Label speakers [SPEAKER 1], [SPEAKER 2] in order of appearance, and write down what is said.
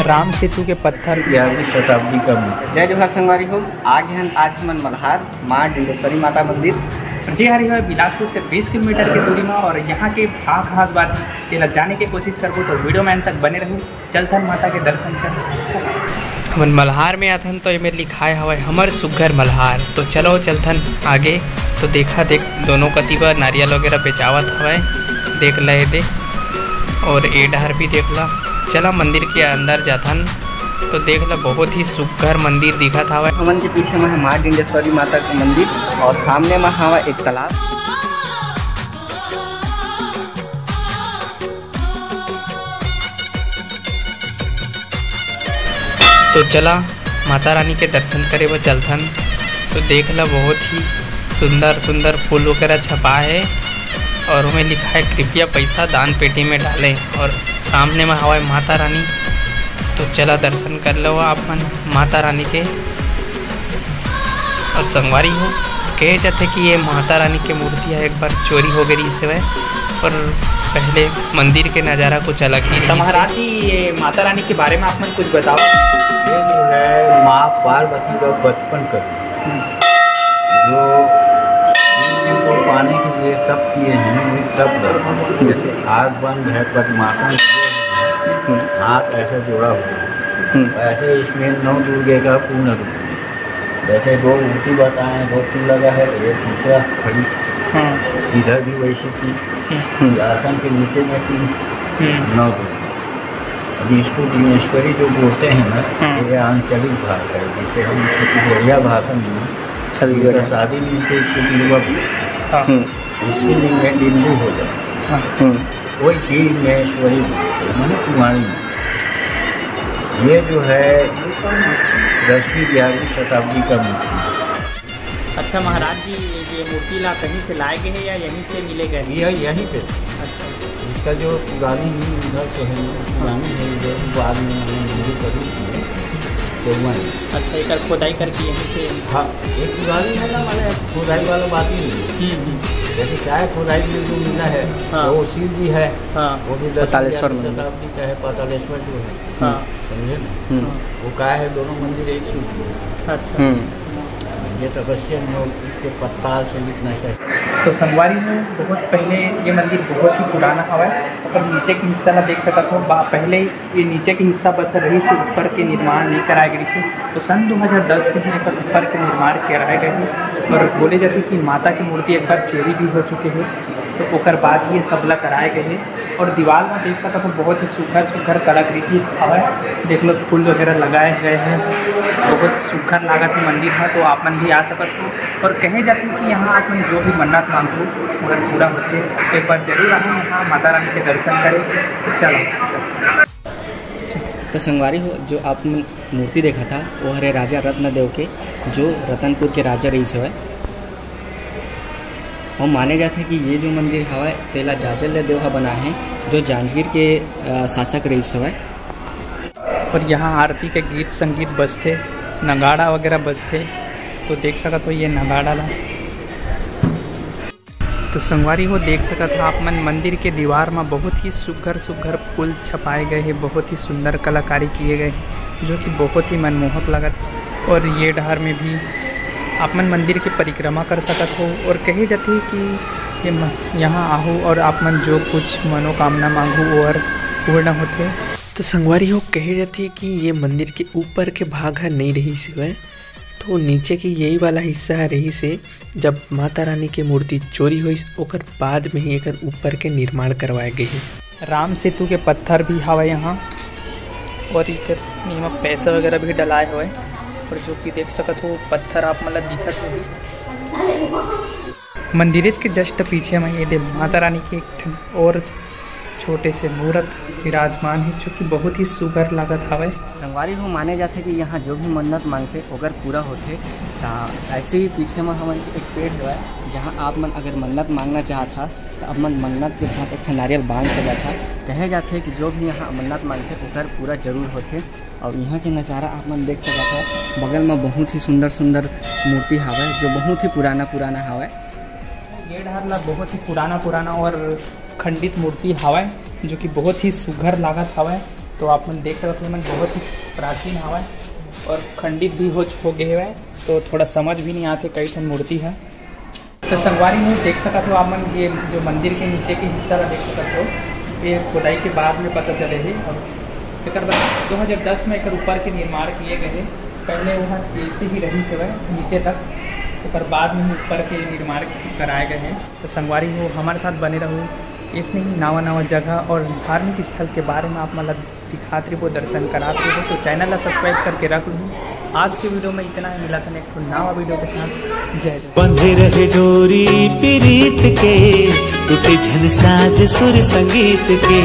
[SPEAKER 1] राम सेतु के पत्थर
[SPEAKER 2] 11वीं शताब्दी का मूर्ति।
[SPEAKER 1] जय जोहार संगवारी हो। आज हमन मल्हार माँ डिंडेश्वरी माता मंदिर जी आ रही है बिलासपुर से 20 किलोमीटर की दूरी में। और यहाँ के खास बात तेला जाने की कोशिश करबो तो वीडियो में अंत तक बने रहूँ। चलथन माता के दर्शन कर। हमन मल्हार में आथन तो ये लिखाए हवा हमर सुघर मल्हार। तो चलो चलथन आगे। तो देखा दोनों कति पर नारियल वगैरह बेचावत हवा, देख ले दे और ए डहर भी देख ला। चला मंदिर के अंदर जाथन तो देख ला, बहुत ही सुघर मंदिर दिखत हवा। हमन के पीछे में माँ डिंडेश्वरी माता का मंदिर और सामने में हवा एक तालाब। तो चला माता रानी के दर्शन करे वो चलथन। तो देख ला, बहुत ही सुंदर सुंदर फूल वगैरह छपा है और उनमें लिखा है कृपया पैसा दान पेटी में डालें। और सामने में हवा माता रानी। तो चला दर्शन कर लो आप मन माता रानी के। और संगवारी हो कहे जाते कि ये माता रानी की मूर्ति है, एक बार चोरी हो गई इसे वह। और पहले मंदिर के नज़ारा कुछ अलग ही। तो महाराज जी, ये माता रानी के बारे में आप मन कुछ बताओ।
[SPEAKER 2] ये जो है माँ पार्वती का बचपन का जो को पाने के लिए तप किए हैं, वही तप जैसे आग बंद है, पद्मासन हाथ ऐसे जोड़ा हुआ है, ऐसे इसमें 9 दुर्गे का पूर्ण रूप। जैसे 2 मूर्ति बताएं, 2 फूल लगा है, एक दूसरा खड़ी, इधर भी वैसे की आसन के नीचे में 9 दुर्गे। अभी इसको दिनेश्वरी जो बोलते हैं ना, ये आंचलिक भाषा है, जिसे हम बढ़िया भाषा में शादी में तो इसको दिलवा इसके लिंग में डिंडू हो जाए, वही दिनेश्वरी मन कुमारी। ये जो है 10वीं 11वीं शताब्दी का मूर्ति।
[SPEAKER 1] अच्छा महाराज जी, ये मूर्ति ला कहीं से लाए गए हैं या यहीं से मिले गए?
[SPEAKER 2] यहीं पे।
[SPEAKER 1] अच्छा,
[SPEAKER 2] इसका जो पुरानी इधर तो है, पुरानी है, जो बाद में हिंदू करी
[SPEAKER 1] अच्छा, एक खोदाई करके यहीं से।
[SPEAKER 2] हाँ, एक पुरानी है ना, मैंने खोदाई वाला बात ही नहीं। जैसे चाहे खोदाई में जो मिला है, हाँ, वो शिव जी है, हाँ, वो भी पातालेश्वर शताब्दी का है। पातालेश्वर जो है, हाँ, समझे ना, वो क्या है, दोनों मंदिर एक ही। अच्छा, ये तपस्या में के पत्ताल से लिखना चाहिए।
[SPEAKER 1] तो संगवारी में बहुत पहले ये मंदिर बहुत ही पुराना हवा है। और नीचे के हिस्सा ला देख सकत हो, पहले ये नीचे के हिस्सा बस रही से ऊपर के निर्माण नहीं कराए गए से। तो सन 2010 में ऊपर के निर्माण कराए गए हैं। और बोले जाते कि माता की मूर्ति एक बार चोरी भी हो चुके हैं, तो ओकर बाद ये सब ला कराए गए हैं। और दीवार में देख सकते हो बहुत ही सुघर कलाकृति हवा है। देख लो, फूल वगैरह लगाए गए हैं, बहुत सुघर लागत मंदिर है। तो आप मन भी आ सकते हो। और कहे जाते हैं कि यहाँ आप मन जो भी मन्नत मांगो अगर पूरा होते, एक बार जरूर आओ यहाँ माता रानी के दर्शन करें। तो चलो। तो संगवारी हो, जो आप मूर्ति देखा था वो हरे राजा रत्नदेव के, जो रतनपुर के राजा रही से है। और माने जाते हैं कि ये जो मंदिर हवा तेला जाजल्य देव बना है, जो जांजगीर के शासक रही से है। और यहाँ आरती के गीत संगीत बजते, नगाड़ा वगैरह बजते। तो देख सकते हो ये नगाड़ा ला। तो संगवारी हो देख सकते हो आप मन मंदिर के दीवार में बहुत ही सुघर फूल छपाए गए हैं, बहुत ही सुंदर कलाकारी किए गए हैं, जो कि बहुत ही मनमोहक लगत। और ये डहर में भी आप मन मंदिर की परिक्रमा कर सकते हो। और कही जाती है कि ये यहाँ आओ और आप मन जो कुछ मनोकामना मांगो और पूर्ण होते। तो संगवारी हो कही जाती है कि ये मंदिर के ऊपर के भाग है नहीं रही से, तो नीचे की यही वाला हिस्सा है रही से। जब माता रानी की मूर्ति चोरी हुई ओकर बाद में ही एक ऊपर के निर्माण करवाए गए हैं। राम सेतु के पत्थर भी हवा यहाँ, और एक पैसा वगैरह भी डलाए हुए। और जो कि देख सकते हो पत्थर आप मतलब दिखत होगी। मंदिर के जस्ट पीछे में ये माता रानी की एक और छोटे से मूर्त विराजमान है, जो कि बहुत ही सुघर लागत हवे। संगवारी हो माने जाते कि यहाँ जो भी मन्नत मांगते अगर पूरा होते। ऐसे ही पीछे में हम एक पेड़ है, जहाँ आप मन अगर मन्नत मांगना चाहता तो अब मन मन्नत के साथ एक नारियल बांध सका था। कहे जाते कि जो भी यहाँ मन्नत मांगते अगर पूरा जरूर होते। और यहाँ के नज़ारा आप मन देख सका था, बगल में बहुत ही सुंदर मूर्ति हवा, जो बहुत ही पुराना हवा। ये डहर बहुत ही पुराना और खंडित मूर्ति हवा, जो कि बहुत ही सुघर लागत हवा। तो आप मन देख सकते हो मन बहुत ही प्राचीन हवा और खंडित भी हो गए हुए, तो थोड़ा समझ भी नहीं आते कई ठन मूर्ति है। तो संगवारी में देख सकते हो आप मन, ये जो मंदिर के नीचे के हिस्सा ला देख सकते हो, ये खुदाई के बाद में पता चले है। और एक 2010 में एक ऊपर के निर्माण किए गए हैं। पहले वहाँ ऐसे ही रही से नीचे तक, एक बाद में ऊपर के निर्माण कराए गए हैं। तो संगवारी हो हमारे साथ बने रहो, इसने ही नवा जगह और धार्मिक स्थल के बारे में आप मतलब दिखाते रहो, दर्शन कराते हो। तो चैनल ला सब्सक्राइब करके रख लो। आज के वीडियो में इतना ही, मिला था एक नवा वीडियो के साथ। जय जय।
[SPEAKER 3] बंधे रहे डोरी प्रीत के, टूटे झन साज सुर संगीत के।